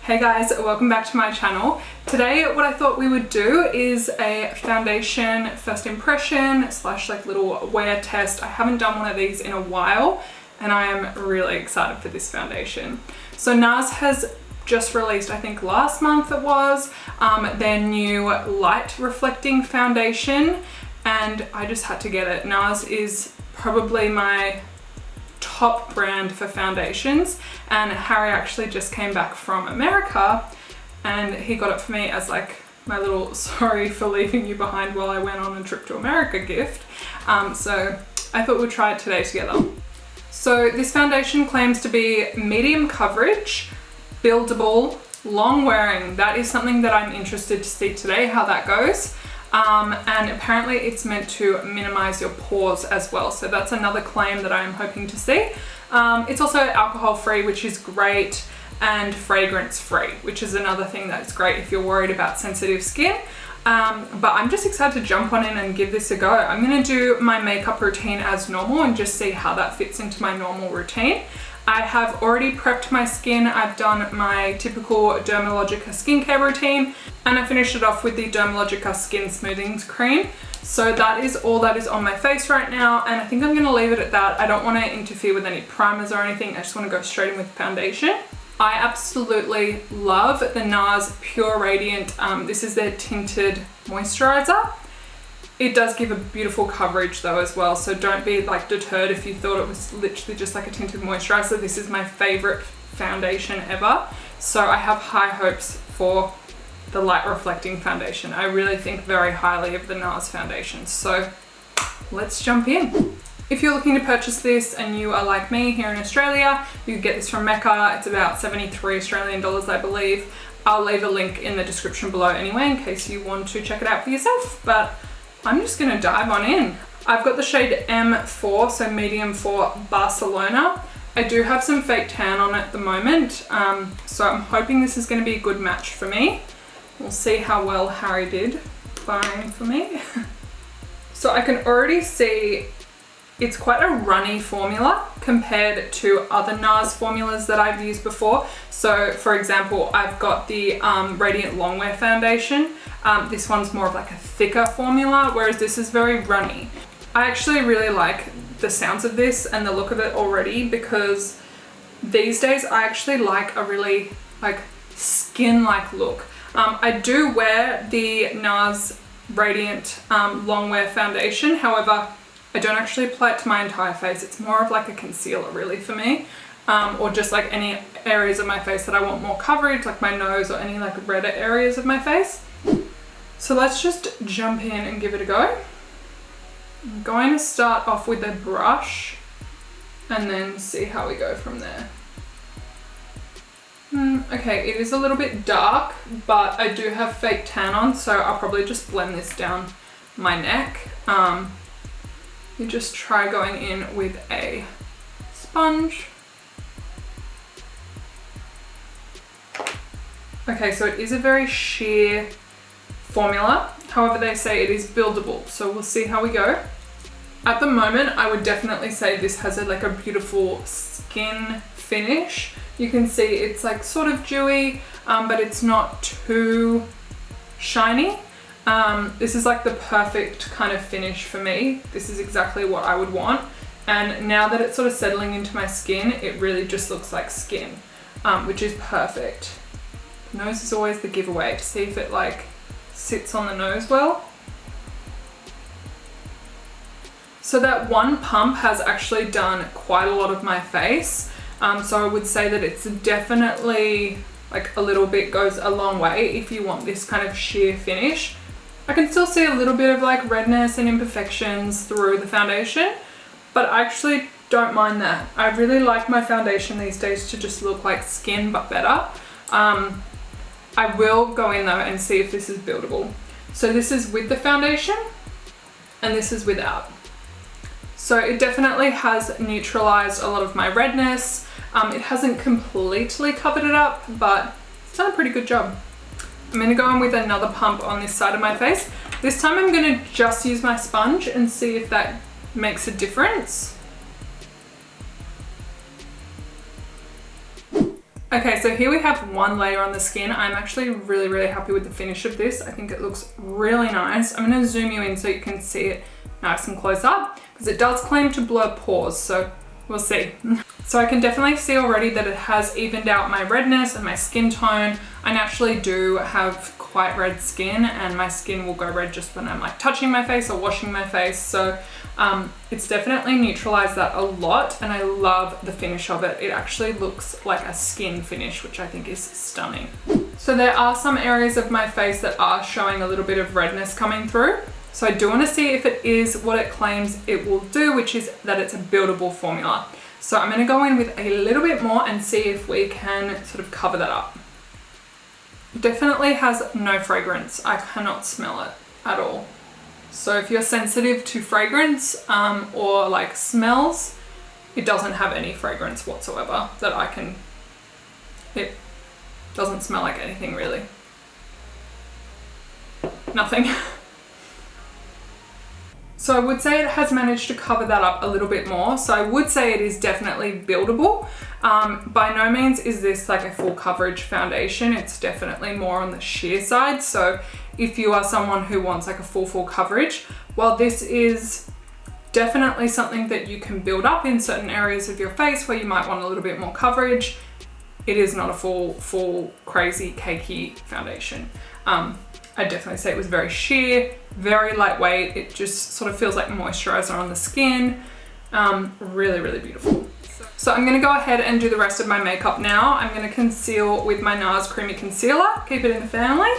Hey guys, welcome back to my channel. Today what I thought we would do is a foundation first impression slash like little wear test. I haven't done one of these in a while and I am really excited for this foundation. So NARS has just released, I think last month it was, their new light reflecting foundation and I just had to get it. NARS is probably my top brand for foundations, and Harry actually just came back from America and he got it for me as like my little sorry for leaving you behind while I went on a trip to America gift. So I thought we'd try it today together. So this foundation claims to be medium coverage, buildable, long wearing. That is something that I'm interested to see today how that goes. And apparently it's meant to minimize your pores as well, so that's another claim that I'm hoping to see. It's also alcohol free, which is great, and fragrance free, which is another thing that's great if you're worried about sensitive skin. But I'm just excited to jump on in and give this a go. I'm going to do my makeup routine as normal and just see how that fits into my normal routine. I have already prepped my skin. I've done my typical Dermalogica skincare routine and I finished it off with the Dermalogica Skin Smoothing Cream. So that is all that is on my face right now and I think I'm going to leave it at that. I don't want to interfere with any primers or anything. I just want to go straight in with foundation. I absolutely love the NARS Pure Radiant. This is their tinted moisturizer. It does give a beautiful coverage though as well, so don't be like deterred if you thought it was literally just like a tinted moisturizer. This is my favorite foundation ever, so I have high hopes for the light reflecting foundation. I really think very highly of the NARS foundation, so let's jump in. If you're looking to purchase this and you are like me here in Australia, you can get this from Mecca. It's about 73 Australian dollars, I believe. I'll leave a link in the description below anyway in case you want to check it out for yourself, but I'm just gonna dive on in. I've got the shade M4, so medium for Barcelona. I do have some fake tan on at the moment, so I'm hoping this is gonna be a good match for me. We'll see how well Harry did buying for me. So I can already see it's quite a runny formula compared to other NARS formulas that I've used before. So for example, I've got the Radiant Longwear foundation. This one's more of like a thicker formula, whereas this is very runny. I actually really like the sounds of this and the look of it already because these days I actually like a really like skin-like look. I do wear the NARS Radiant Longwear foundation, however, I don't actually apply it to my entire face. It's more of like a concealer really for me, or just like any areas of my face that I want more coverage, like my nose or any like redder areas of my face. So let's just jump in and give it a go. I'm going to start off with a brush and then see how we go from there. Okay, it is a little bit dark, but I do have fake tan on, so I'll probably just blend this down my neck. You just try going in with a sponge. Okay, so it is a very sheer formula. However, they say it is buildable, so we'll see how we go. At the moment, I would definitely say this has like a beautiful skin finish. You can see it's like sort of dewy, but it's not too shiny. This is like the perfect kind of finish for me. This is exactly what I would want. And now that it's sort of settling into my skin, it really just looks like skin, which is perfect. Nose is always the giveaway to see if it like sits on the nose well. So that one pump has actually done quite a lot of my face. So I would say that it's definitely like a little bit goes a long way if you want this kind of sheer finish. I can still see a little bit of like redness and imperfections through the foundation, but I actually don't mind that. I really like my foundation these days to just look like skin but better. I will go in though and see if this is buildable. So this is with the foundation and this is without. So it definitely has neutralized a lot of my redness. It hasn't completely covered it up, but it's done a pretty good job. I'm going to go in with another pump on this side of my face. This time I'm going to just use my sponge and see if that makes a difference. I Okay, so here we have one layer on the skin. I'm actually really happy with the finish of this. I think it looks really nice. I'm gonna zoom you in so you can see it nice and close up, because it does claim to blur pores, so we'll see. So I can definitely see already that it has evened out my redness and my skin tone. I naturally do have quite red skin, and my skin will go red just when I'm like touching my face or washing my face. So it's definitely neutralized that a lot, and I love the finish of it. It actually looks like a skin finish, which I think is stunning. So there are some areas of my face that are showing a little bit of redness coming through. So I do want to see if it is what it claims it will do, which is that it's a buildable formula. So I'm going to go in with a little bit more and see if we can sort of cover that up. Definitely has no fragrance. I cannot smell it at all. So if you're sensitive to fragrance or like smells, it doesn't have any fragrance whatsoever that I can, it doesn't smell like anything really. Nothing. So I would say it has managed to cover that up a little bit more. So I would say it is definitely buildable. By no means is this like a full coverage foundation. It's definitely more on the sheer side. So if you are someone who wants like a full coverage, well, this is definitely something that you can build up in certain areas of your face where you might want a little bit more coverage. It is not a full crazy cakey foundation. I definitely say it was very sheer, very lightweight. It just sort of feels like moisturizer on the skin. Really beautiful. So I'm gonna go ahead and do the rest of my makeup now. I'm gonna conceal with my NARS Creamy Concealer, keep it in the family.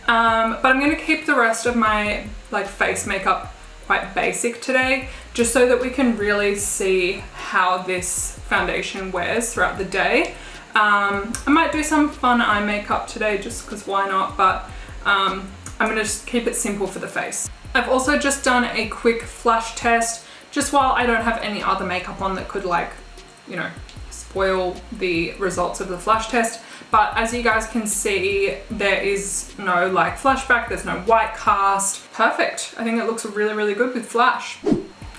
But I'm gonna keep the rest of my like face makeup quite basic today, just so that we can really see how this foundation wears throughout the day. I might do some fun eye makeup today just because why not, but I'm gonna just keep it simple for the face. I've also just done a quick flash test just while I don't have any other makeup on that could like, you know, spoil the results of the flash test. But as you guys can see, there is no like flashback, there's no white cast. Perfect. I think it looks really good with flash.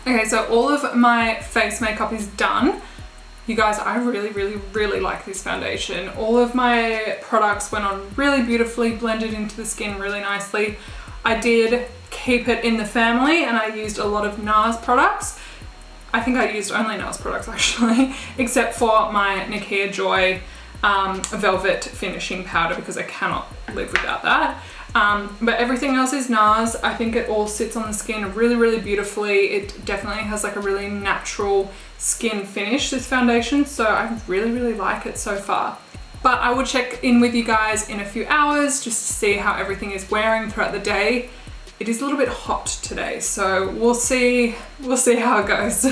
Okay, so all of my face makeup is done. You guys, I really like this foundation. All of my products went on really beautifully, blended into the skin really nicely. I did keep it in the family and I used a lot of NARS products. I think I used only NARS products actually, except for my Nakia Joy Velvet Finishing Powder, because I cannot live without that. But everything else is NARS. I think it all sits on the skin really beautifully. It definitely has like a really natural skin finish, this foundation, so I really like it so far. But I will check in with you guys in a few hours just to see how everything is wearing throughout the day. It is a little bit hot today, so we'll see how it goes.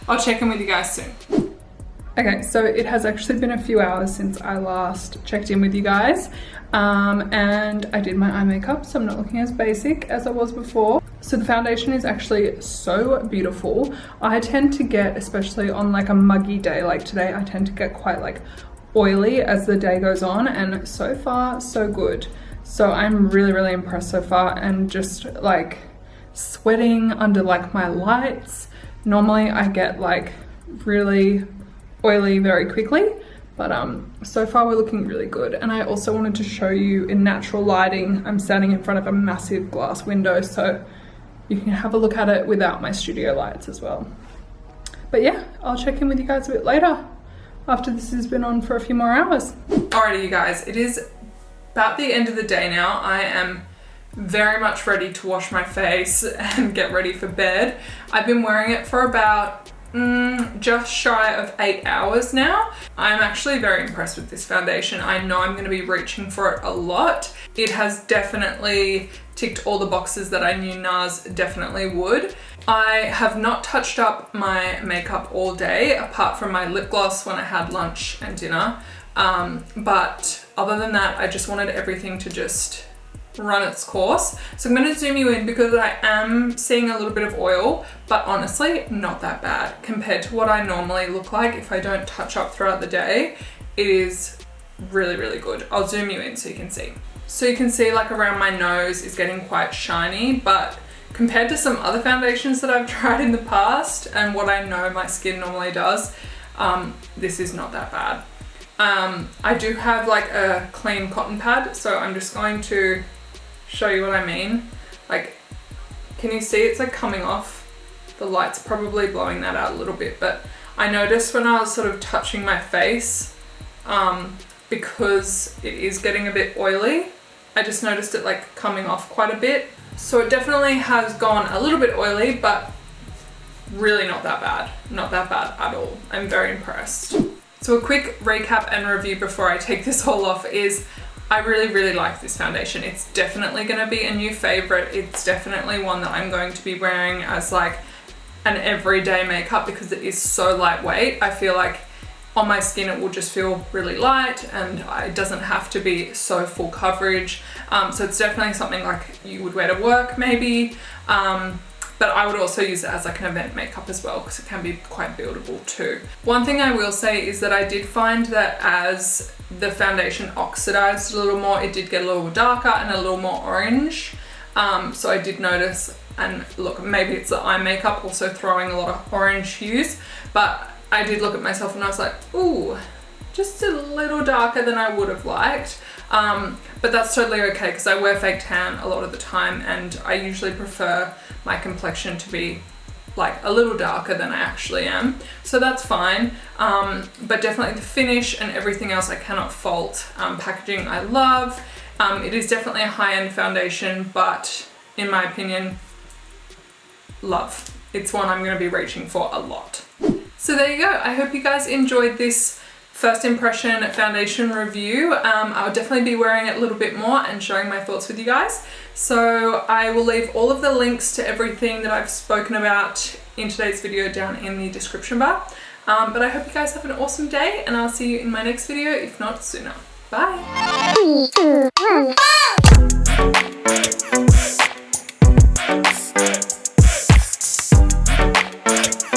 I'll check in with you guys soon. Okay, so it has actually been a few hours since I last checked in with you guys, and I did my eye makeup, so I'm not looking as basic as I was before. So the foundation is actually so beautiful. I tend to get, especially on like a muggy day like today, I tend to get quite like oily as the day goes on, and so far so good. So I'm really impressed so far, and just like sweating under like my lights. Normally I get like really oily very quickly, but so far we're looking really good. And I also wanted to show you in natural lighting. I'm standing in front of a massive glass window, so you can have a look at it without my studio lights as well. But yeah, I'll check in with you guys a bit later after this has been on for a few more hours. Alrighty you guys, it is about the end of the day now. I am very much ready to wash my face and get ready for bed. I've been wearing it for about just shy of 8 hours now. I'm actually very impressed with this foundation. I know I'm going to be reaching for it a lot. It has definitely ticked all the boxes that I knew NARS definitely would. I have not touched up my makeup all day apart from my lip gloss when I had lunch and dinner. But other than that, I just wanted everything to just run its course. So I'm going to zoom you in because I am seeing a little bit of oil, but honestly not that bad compared to what I normally look like if I don't touch up throughout the day. It is really good. I'll zoom you in so you can see. So you can see like around my nose is getting quite shiny, but compared to some other foundations that I've tried in the past and what I know my skin normally does, this is not that bad. I do have like a clean cotton pad, so I'm just going to show you what I mean. Like, can you see it's like coming off? The light's probably blowing that out a little bit, but I noticed when I was sort of touching my face, because it is getting a bit oily, I just noticed it like coming off quite a bit. So it definitely has gone a little bit oily, but really not that bad. Not that bad at all. I'm very impressed. So a quick recap and review before I take this all off is I really like this foundation. It's definitely going to be a new favorite. It's definitely one that I'm going to be wearing as like an everyday makeup because it is so lightweight. I feel like on my skin it will just feel really light and it doesn't have to be so full coverage. So it's definitely something like you would wear to work maybe. But I would also use it as like an event makeup as well because it can be quite buildable too. One thing I will say is that I did find that as the foundation oxidized a little more, it did get a little darker and a little more orange. So I did notice, and look, maybe it's the eye makeup also throwing a lot of orange hues, but I did look at myself and I was like, ooh, just a little darker than I would have liked. But that's totally okay because I wear fake tan a lot of the time and I usually prefer my complexion to be like a little darker than I actually am. So that's fine. But definitely the finish and everything else I cannot fault. Packaging I love. It is definitely a high-end foundation, but in my opinion, love. It's one I'm going to be reaching for a lot. So there you go. I hope you guys enjoyed this first impression foundation review. I'll definitely be wearing it a little bit more and sharing my thoughts with you guys. So I will leave all of the links to everything that I've spoken about in today's video down in the description bar. But I hope you guys have an awesome day and I'll see you in my next video, if not sooner. Bye!